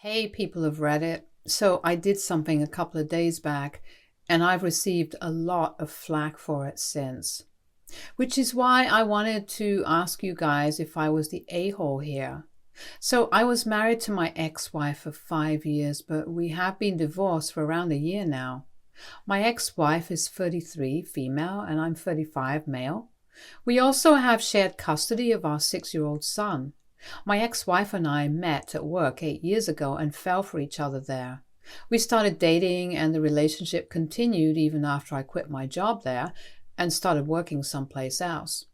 Hey, people of Reddit. So I did something a couple of days back, and I've received a lot of flack for it since. Which is why I wanted to ask you guys if I was the a-hole here. So I was married to my ex-wife for 5 years, but we have been divorced for around a year now. My ex-wife is 33, female, and I'm 35, male. We also have shared custody of our 6-year-old son. My ex-wife and I met at work 8 years ago and fell for each other there. We started dating, and the relationship continued even after I quit my job there and started working someplace else.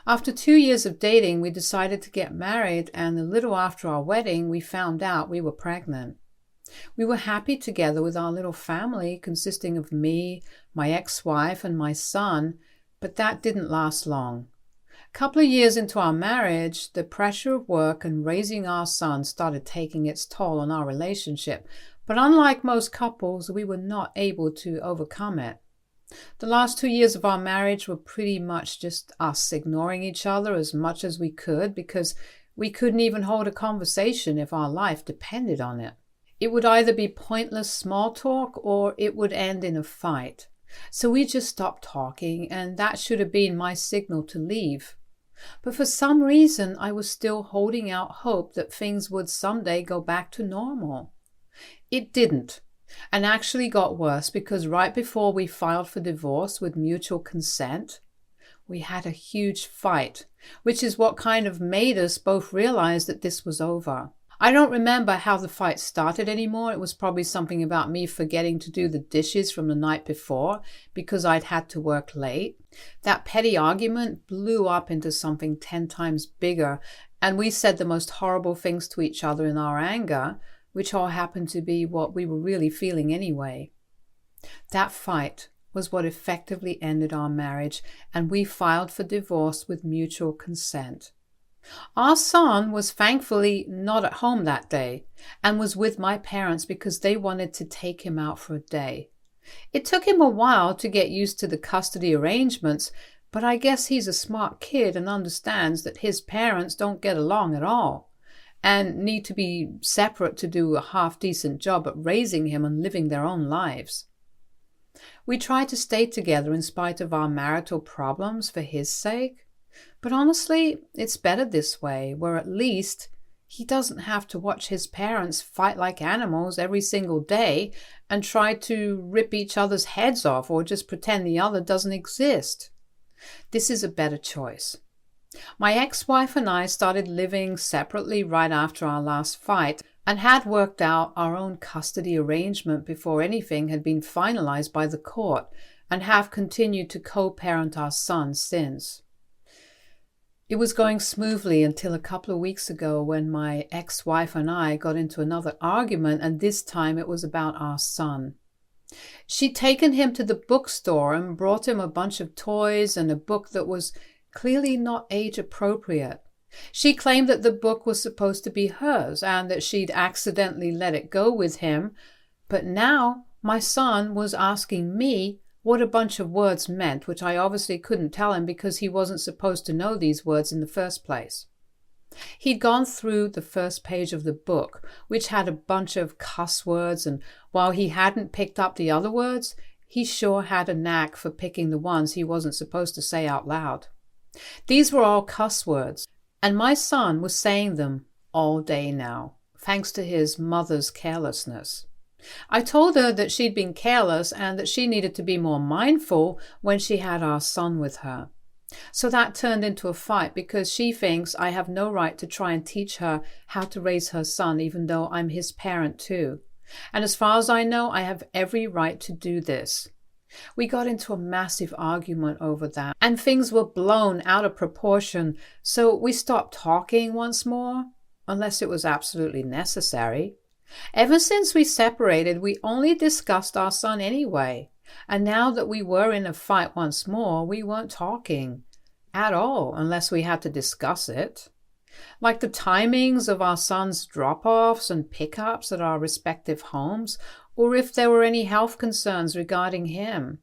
After 2 years of dating, we decided to get married, and a little after our wedding, we found out we were pregnant. We were happy together with our little family consisting of me, my ex-wife, and my son, but that didn't last long. A couple of years into our marriage, the pressure of work and raising our son started taking its toll on our relationship, but unlike most couples, we were not able to overcome it. The last 2 years of our marriage were pretty much just us ignoring each other as much as we could because we couldn't even hold a conversation if our life depended on it. It would either be pointless small talk or it would end in a fight. So we just stopped talking, and that should have been my signal to leave. But for some reason, I was still holding out hope that things would someday go back to normal. It didn't, and actually got worse because right before we filed for divorce with mutual consent, we had a huge fight, which is what kind of made us both realize that this was over. I don't remember how the fight started anymore. It was probably something about me forgetting to do the dishes from the night before because I'd had to work late. That petty argument blew up into something 10 times bigger, and we said the most horrible things to each other in our anger, which all happened to be what we were really feeling anyway. That fight was what effectively ended our marriage, and we filed for divorce with mutual consent. Our son was thankfully not at home that day and was with my parents because they wanted to take him out for a day. It took him a while to get used to the custody arrangements, but I guess he's a smart kid and understands that his parents don't get along at all and need to be separate to do a half-decent job at raising him and living their own lives. We try to stay together in spite of our marital problems for his sake. But honestly, it's better this way, where at least he doesn't have to watch his parents fight like animals every single day and try to rip each other's heads off or just pretend the other doesn't exist. This is a better choice. My ex-wife and I started living separately right after our last fight and had worked out our own custody arrangement before anything had been finalized by the court, and have continued to co-parent our son since. It was going smoothly until a couple of weeks ago when my ex-wife and I got into another argument, and this time it was about our son. She'd taken him to the bookstore and brought him a bunch of toys and a book that was clearly not age appropriate. She claimed that the book was supposed to be hers and that she'd accidentally let it go with him, but now my son was asking me what a bunch of words meant, which I obviously couldn't tell him because he wasn't supposed to know these words in the first place. He'd gone through the first page of the book, which had a bunch of cuss words, and while he hadn't picked up the other words, he sure had a knack for picking the ones he wasn't supposed to say out loud. These were all cuss words, and my son was saying them all day now, thanks to his mother's carelessness. I told her that she'd been careless and that she needed to be more mindful when she had our son with her. So that turned into a fight because she thinks I have no right to try and teach her how to raise her son, even though I'm his parent too. And as far as I know, I have every right to do this. We got into a massive argument over that, and things were blown out of proportion, so we stopped talking once more, unless it was absolutely necessary. Ever since we separated, we only discussed our son anyway, and now that we were in a fight once more, we weren't talking at all unless we had to discuss it. Like the timings of our son's drop-offs and pickups at our respective homes, or if there were any health concerns regarding him.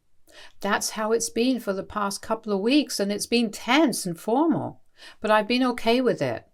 That's how it's been for the past couple of weeks, and it's been tense and formal, but I've been okay with it.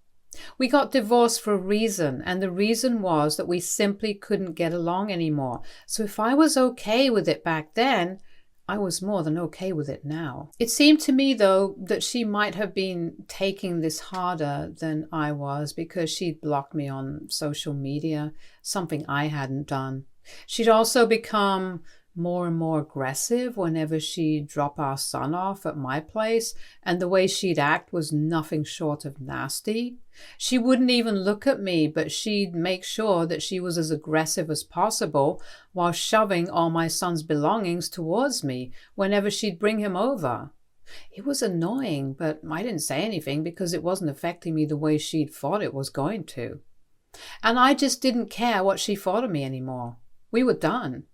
We got divorced for a reason, and the reason was that we simply couldn't get along anymore. So if I was okay with it back then, I was more than okay with it now. It seemed to me, though, that she might have been taking this harder than I was because she'd blocked me on social media, something I hadn't done. She'd also become more and more aggressive whenever she'd drop our son off at my place, and the way she'd act was nothing short of nasty. She wouldn't even look at me, but she'd make sure that she was as aggressive as possible while shoving all my son's belongings towards me whenever she'd bring him over. It was annoying, but I didn't say anything because it wasn't affecting me the way she'd thought it was going to. And I just didn't care what she thought of me anymore. We were done.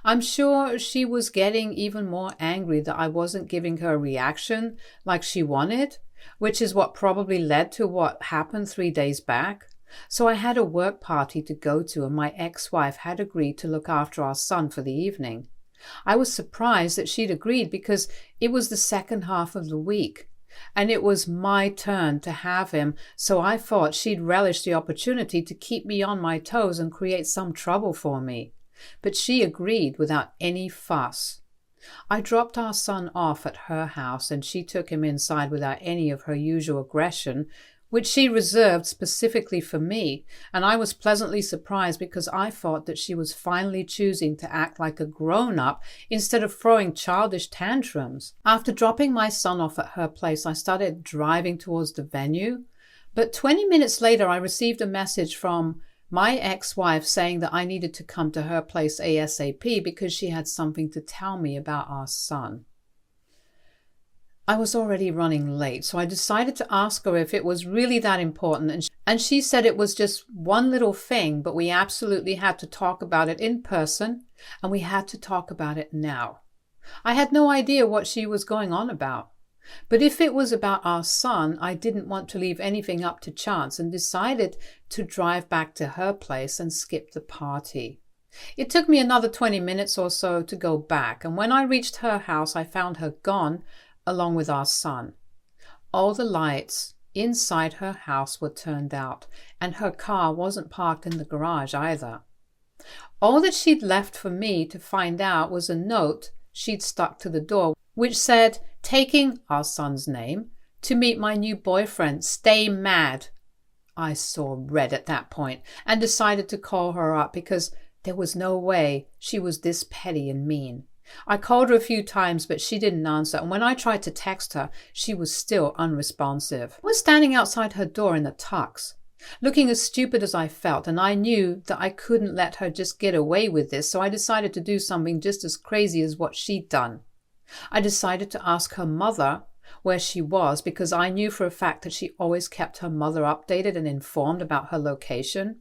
I'm sure she was getting even more angry that I wasn't giving her a reaction like she wanted, which is what probably led to what happened 3 days back. So I had a work party to go to, and my ex-wife had agreed to look after our son for the evening. I was surprised that she'd agreed because it was the second half of the week, and it was my turn to have him, so I thought she'd relish the opportunity to keep me on my toes and create some trouble for me. But she agreed without any fuss. I dropped our son off at her house, and she took him inside without any of her usual aggression, which she reserved specifically for me, and I was pleasantly surprised because I thought that she was finally choosing to act like a grown-up instead of throwing childish tantrums. After dropping my son off at her place, I started driving towards the venue, but 20 minutes later I received a message from my ex-wife saying that I needed to come to her place ASAP because she had something to tell me about our son. I was already running late, so I decided to ask her if it was really that important, and she said it was just one little thing, but we absolutely had to talk about it in person, and we had to talk about it now. I had no idea what she was going on about. But if it was about our son, I didn't want to leave anything up to chance and decided to drive back to her place and skip the party. It took me another 20 minutes or so to go back, and when I reached her house, I found her gone along with our son. All the lights inside her house were turned out, and her car wasn't parked in the garage either. All that she'd left for me to find out was a note she'd stuck to the door, which said, "Taking our son's name to meet my new boyfriend. Stay mad." I saw red at that point and decided to call her up because there was no way she was this petty and mean. I called her a few times, but she didn't answer, and when I tried to text her, she was still unresponsive. I was standing outside her door in the tux, looking as stupid as I felt, and I knew that I couldn't let her just get away with this, so I decided to do something just as crazy as what she'd done. I decided to ask her mother where she was because I knew for a fact that she always kept her mother updated and informed about her location.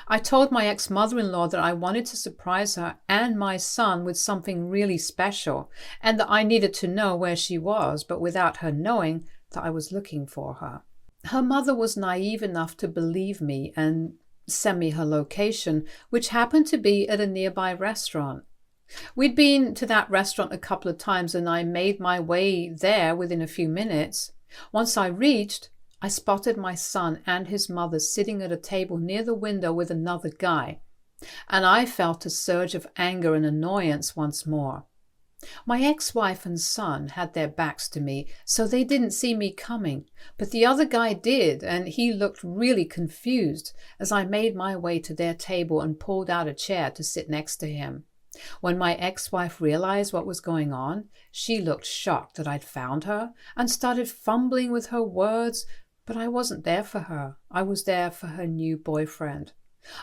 I told my ex-mother-in-law that I wanted to surprise her and my son with something really special, and that I needed to know where she was, but without her knowing that I was looking for her. Her mother was naive enough to believe me and send me her location, which happened to be at a nearby restaurant. We'd been to that restaurant a couple of times, and I made my way there within a few minutes. Once I reached, I spotted my son and his mother sitting at a table near the window with another guy, and I felt a surge of anger and annoyance once more. My ex-wife and son had their backs to me, so they didn't see me coming, but the other guy did, and he looked really confused as I made my way to their table and pulled out a chair to sit next to him. When my ex-wife realized what was going on, she looked shocked that I'd found her and started fumbling with her words, but I wasn't there for her. I was there for her new boyfriend.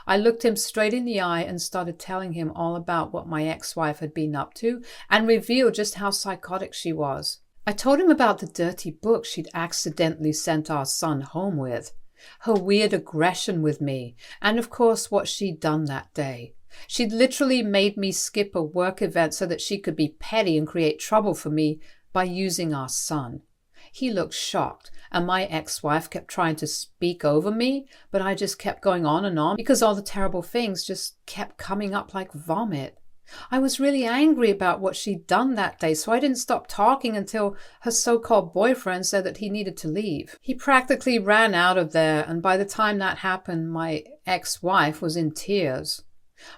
I looked him straight in the eye and started telling him all about what my ex-wife had been up to and revealed just how psychotic she was. I told him about the dirty book she'd accidentally sent our son home with, her weird aggression with me, and of course what she'd done that day. She'd literally made me skip a work event so that she could be petty and create trouble for me by using our son. He looked shocked, and my ex-wife kept trying to speak over me, but I just kept going on and on because all the terrible things just kept coming up like vomit. I was really angry about what she'd done that day, so I didn't stop talking until her so-called boyfriend said that he needed to leave. He practically ran out of there, and by the time that happened, my ex-wife was in tears.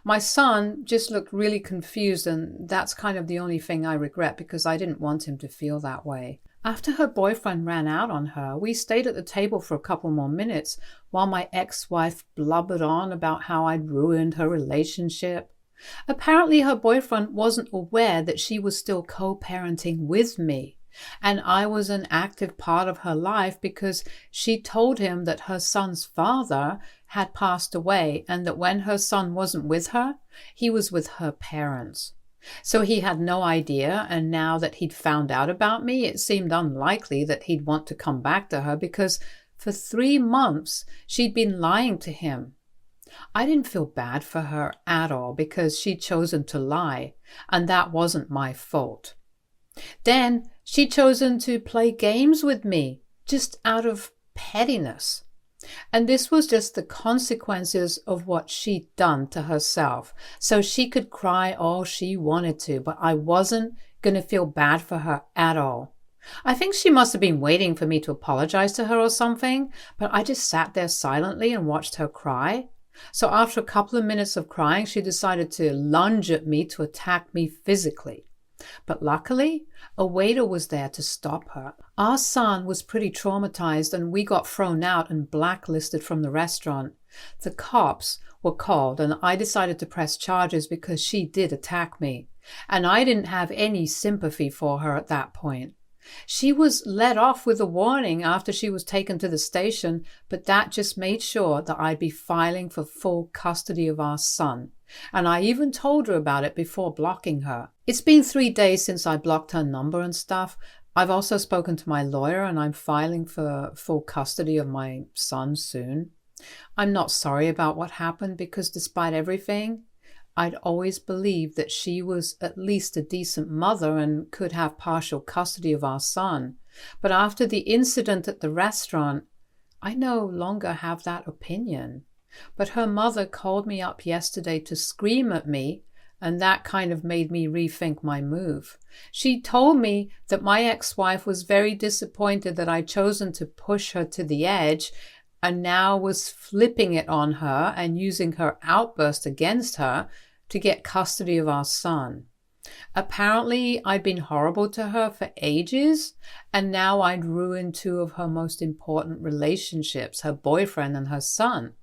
My son just looked really confused, and that's kind of the only thing I regret because I didn't want him to feel that way. After her boyfriend ran out on her, we stayed at the table for a couple more minutes while my ex-wife blubbered on about how I'd ruined her relationship. Apparently her boyfriend wasn't aware that she was still co-parenting with me, and I was an active part of her life because she told him that her son's father had passed away and that when her son wasn't with her, he was with her parents. So he had no idea, and now that he'd found out about me, it seemed unlikely that he'd want to come back to her because for 3 months she'd been lying to him. I didn't feel bad for her at all because she'd chosen to lie, and that wasn't my fault. Then she'd chosen to play games with me, just out of pettiness. And this was just the consequences of what she'd done to herself. So she could cry all she wanted to, but I wasn't going to feel bad for her at all. I think she must have been waiting for me to apologize to her or something, but I just sat there silently and watched her cry. So after a couple of minutes of crying, she decided to lunge at me to attack me physically. But luckily, a waiter was there to stop her. Our son was pretty traumatized and we got thrown out and blacklisted from the restaurant. The cops were called and I decided to press charges because she did attack me. And I didn't have any sympathy for her at that point. She was let off with a warning after she was taken to the station, but that just made sure that I'd be filing for full custody of our son. And I even told her about it before blocking her. It's been 3 days since I blocked her number and stuff. I've also spoken to my lawyer and I'm filing for full custody of my son soon. I'm not sorry about what happened because despite everything, I'd always believed that she was at least a decent mother and could have partial custody of our son. But after the incident at the restaurant, I no longer have that opinion. But her mother called me up yesterday to scream at me, and that kind of made me rethink my move. She told me that my ex-wife was very disappointed that I'd chosen to push her to the edge and now was flipping it on her and using her outburst against her to get custody of our son. Apparently, I'd been horrible to her for ages, and now I'd ruined 2 of her most important relationships, her boyfriend and her son.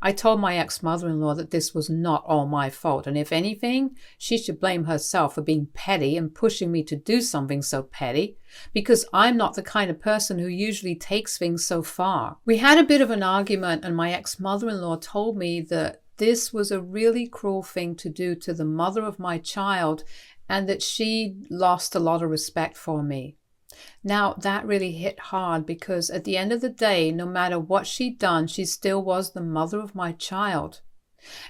I told my ex-mother-in-law that this was not all my fault, and if anything, she should blame herself for being petty and pushing me to do something so petty, because I'm not the kind of person who usually takes things so far. We had a bit of an argument, and my ex-mother-in-law told me that this was a really cruel thing to do to the mother of my child and that she lost a lot of respect for me. Now, that really hit hard because at the end of the day, no matter what she'd done, she still was the mother of my child.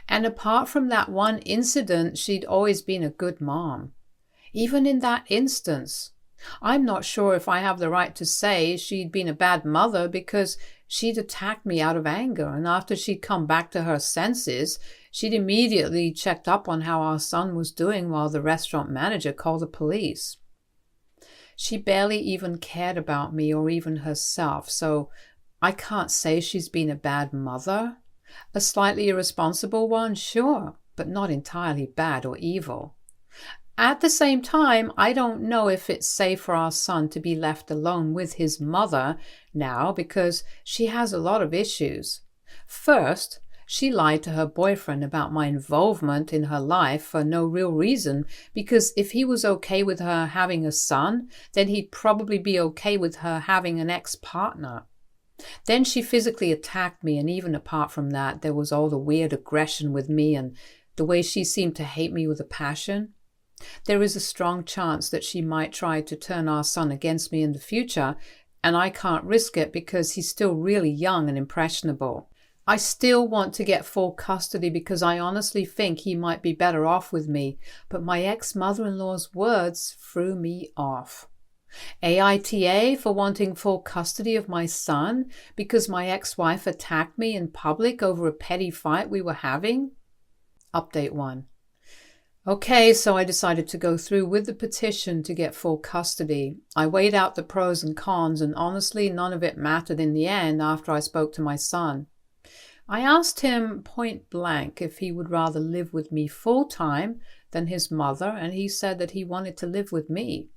And apart from that one incident, she'd always been a good mom. Even in that instance, I'm not sure if I have the right to say she'd been a bad mother because she'd attacked me out of anger, and after she'd come back to her senses, she'd immediately checked up on how our son was doing while the restaurant manager called the police. She barely even cared about me or even herself, so I can't say she's been a bad mother. A slightly irresponsible one, sure, but not entirely bad or evil. At the same time, I don't know if it's safe for our son to be left alone with his mother now because she has a lot of issues. First, she lied to her boyfriend about my involvement in her life for no real reason because if he was okay with her having a son, then he'd probably be okay with her having an ex-partner. Then she physically attacked me, and even apart from that, there was all the weird aggression with me and the way she seemed to hate me with a passion. There is a strong chance that she might try to turn our son against me in the future, and I can't risk it because he's still really young and impressionable. I still want to get full custody because I honestly think he might be better off with me, but my ex-mother-in-law's words threw me off. AITA for wanting full custody of my son because my ex-wife attacked me in public over a petty fight we were having? Update 1. Okay, so I decided to go through with the petition to get full custody. I weighed out the pros and cons, and honestly, none of it mattered in the end after I spoke to my son. I asked him point blank if he would rather live with me full time than his mother, and he said that he wanted to live with me.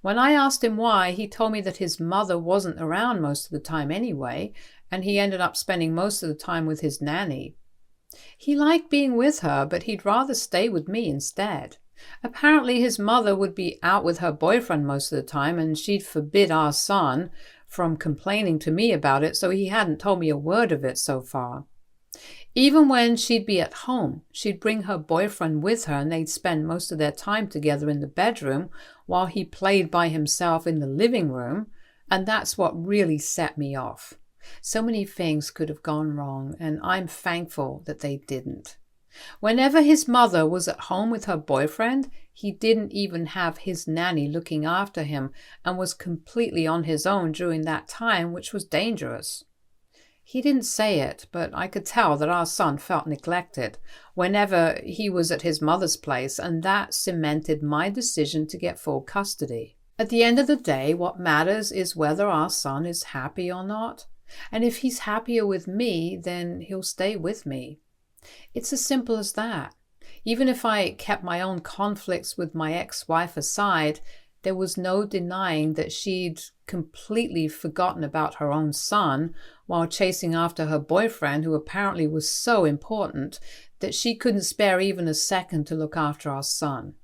When I asked him why, he told me that his mother wasn't around most of the time anyway, and he ended up spending most of the time with his nanny. He liked being with her, but he'd rather stay with me instead. Apparently his mother would be out with her boyfriend most of the time, and she'd forbid our son from complaining to me about it, so he hadn't told me a word of it so far. Even when she'd be at home, she'd bring her boyfriend with her and they'd spend most of their time together in the bedroom while he played by himself in the living room, and that's what really set me off. So many things could have gone wrong, and I'm thankful that they didn't. Whenever his mother was at home with her boyfriend, he didn't even have his nanny looking after him and was completely on his own during that time, which was dangerous. He didn't say it, but I could tell that our son felt neglected whenever he was at his mother's place, and that cemented my decision to get full custody. At the end of the day, what matters is whether our son is happy or not. And if he's happier with me, then he'll stay with me. It's as simple as that. Even if I kept my own conflicts with my ex-wife aside, there was no denying that she'd completely forgotten about her own son while chasing after her boyfriend, who apparently was so important that she couldn't spare even a second to look after our son.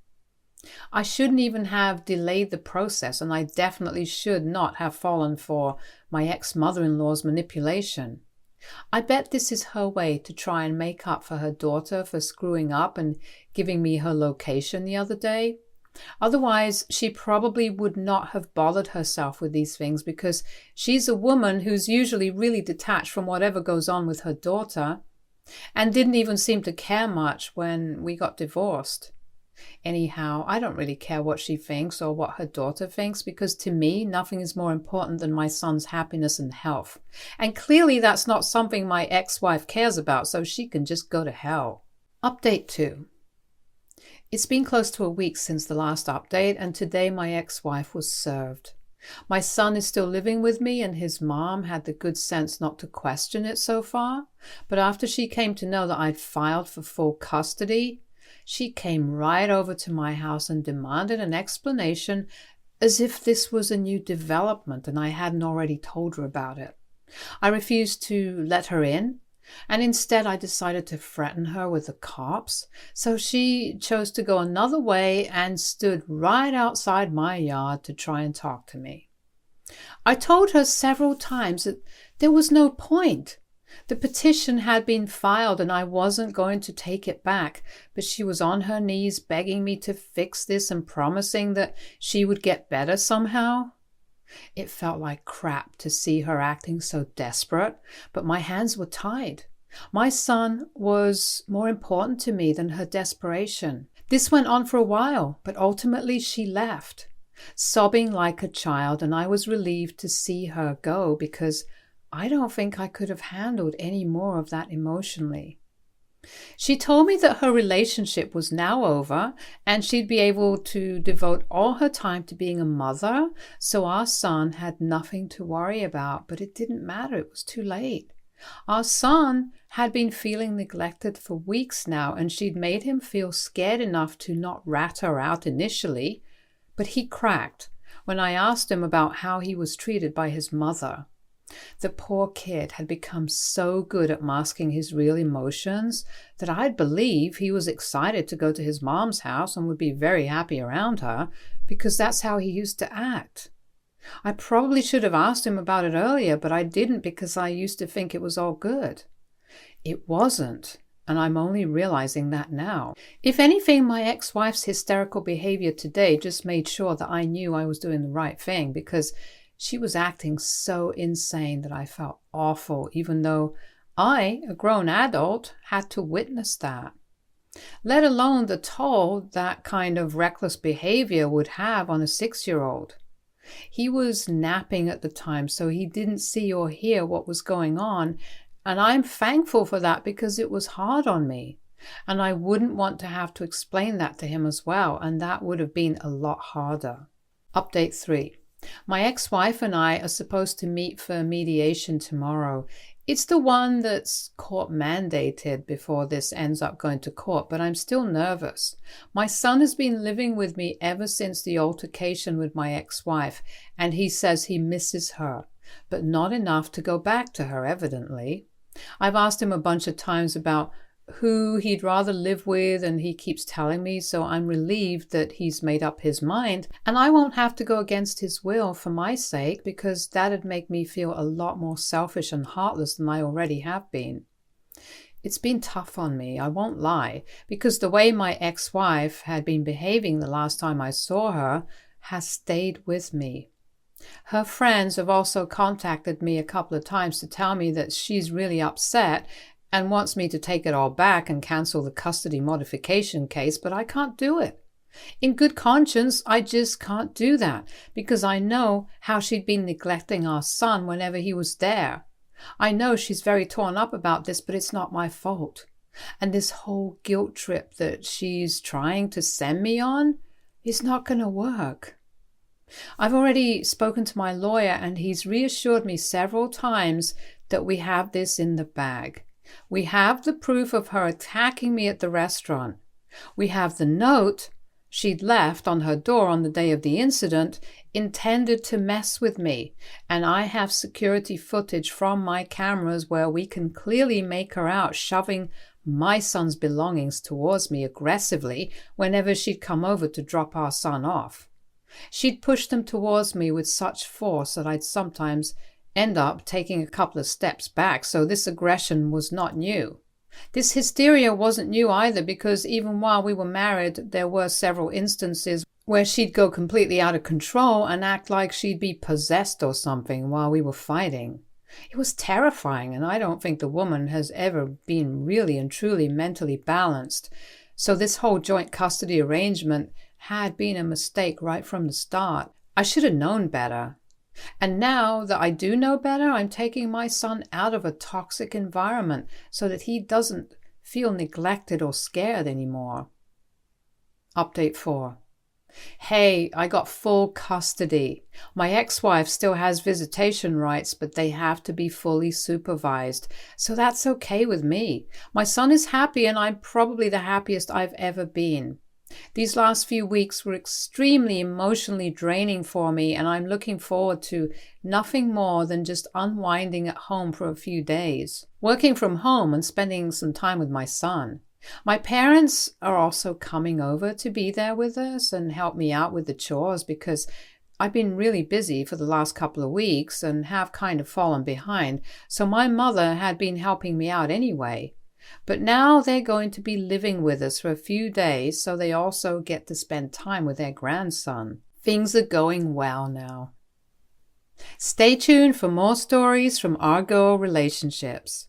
I shouldn't even have delayed the process, and I definitely should not have fallen for my ex-mother-in-law's manipulation. I bet this is her way to try and make up for her daughter for screwing up and giving me her location the other day. Otherwise, she probably would not have bothered herself with these things, because she's a woman who's usually really detached from whatever goes on with her daughter and didn't even seem to care much when we got divorced. Anyhow, I don't really care what she thinks or what her daughter thinks, because to me, nothing is more important than my son's happiness and health. And clearly that's not something my ex-wife cares about, so she can just go to hell. Update 2. It's been close to a week since the last update, and today my ex-wife was served. My son is still living with me, and his mom had the good sense not to question it so far. But after she came to know that I'd filed for full custody, she came right over to my house and demanded an explanation, as if this was a new development and I hadn't already told her about it. I refused to let her in, and instead I decided to threaten her with the cops, so she chose to go another way and stood right outside my yard to try and talk to me. I told her several times that there was no point. The petition had been filed and I wasn't going to take it back, but she was on her knees begging me to fix this and promising that she would get better somehow. It felt like crap to see her acting so desperate, but my hands were tied. My son was more important to me than her desperation. This went on for a while, but ultimately she left, sobbing like a child, and I was relieved to see her go, because I don't think I could have handled any more of that emotionally. She told me that her relationship was now over and she'd be able to devote all her time to being a mother, so our son had nothing to worry about. But it didn't matter, it was too late. Our son had been feeling neglected for weeks now, and she'd made him feel scared enough to not rat her out initially, but he cracked when I asked him about how he was treated by his mother. The poor kid had become so good at masking his real emotions that I'd believe he was excited to go to his mom's house and would be very happy around her, because that's how he used to act. I probably should have asked him about it earlier, but I didn't, because I used to think it was all good. It wasn't, and I'm only realizing that now. If anything, my ex-wife's hysterical behavior today just made sure that I knew I was doing the right thing, because she was acting so insane that I felt awful, even though I, a grown adult, had to witness that. Let alone the toll that kind of reckless behavior would have on a 6-year-old. He was napping at the time, so he didn't see or hear what was going on, and I'm thankful for that, because it was hard on me. And I wouldn't want to have to explain that to him as well, and that would have been a lot harder. Update 3. My ex-wife and I are supposed to meet for mediation tomorrow. It's the one that's court mandated before this ends up going to court, but I'm still nervous. My son has been living with me ever since the altercation with my ex-wife, and he says he misses her, but not enough to go back to her, evidently. I've asked him a bunch of times about who he'd rather live with, and he keeps telling me, so I'm relieved that he's made up his mind, and I won't have to go against his will for my sake, because that'd make me feel a lot more selfish and heartless than I already have been. It's been tough on me, I won't lie, because the way my ex-wife had been behaving the last time I saw her has stayed with me. Her friends have also contacted me a couple of times to tell me that she's really upset and wants me to take it all back and cancel the custody modification case, but I can't do it. In good conscience, I just can't do that, because I know how she'd been neglecting our son whenever he was there. I know she's very torn up about this, but it's not my fault. And this whole guilt trip that she's trying to send me on is not going to work. I've already spoken to my lawyer, and he's reassured me several times that we have this in the bag. We have the proof of her attacking me at the restaurant. We have the note she'd left on her door on the day of the incident, intended to mess with me, and I have security footage from my cameras where we can clearly make her out shoving my son's belongings towards me aggressively whenever she'd come over to drop our son off. She'd push them towards me with such force that I'd sometimes end up taking a couple of steps back, so this aggression was not new. This hysteria wasn't new either, because even while we were married, there were several instances where she'd go completely out of control and act like she'd be possessed or something while we were fighting. It was terrifying, and I don't think the woman has ever been really and truly mentally balanced. So this whole joint custody arrangement had been a mistake right from the start. I should have known better. And now that I do know better, I'm taking my son out of a toxic environment so that he doesn't feel neglected or scared anymore. Update 4. Hey, I got full custody. My ex-wife still has visitation rights, but they have to be fully supervised. So that's okay with me. My son is happy, and I'm probably the happiest I've ever been. These last few weeks were extremely emotionally draining for me, and I'm looking forward to nothing more than just unwinding at home for a few days, working from home and spending some time with my son. My parents are also coming over to be there with us and help me out with the chores, because I've been really busy for the last couple of weeks and have kind of fallen behind, so my mother had been helping me out anyway. But now they're going to be living with us for a few days, so they also get to spend time with their grandson. Things are going well now. Stay tuned for more stories from our girl relationships.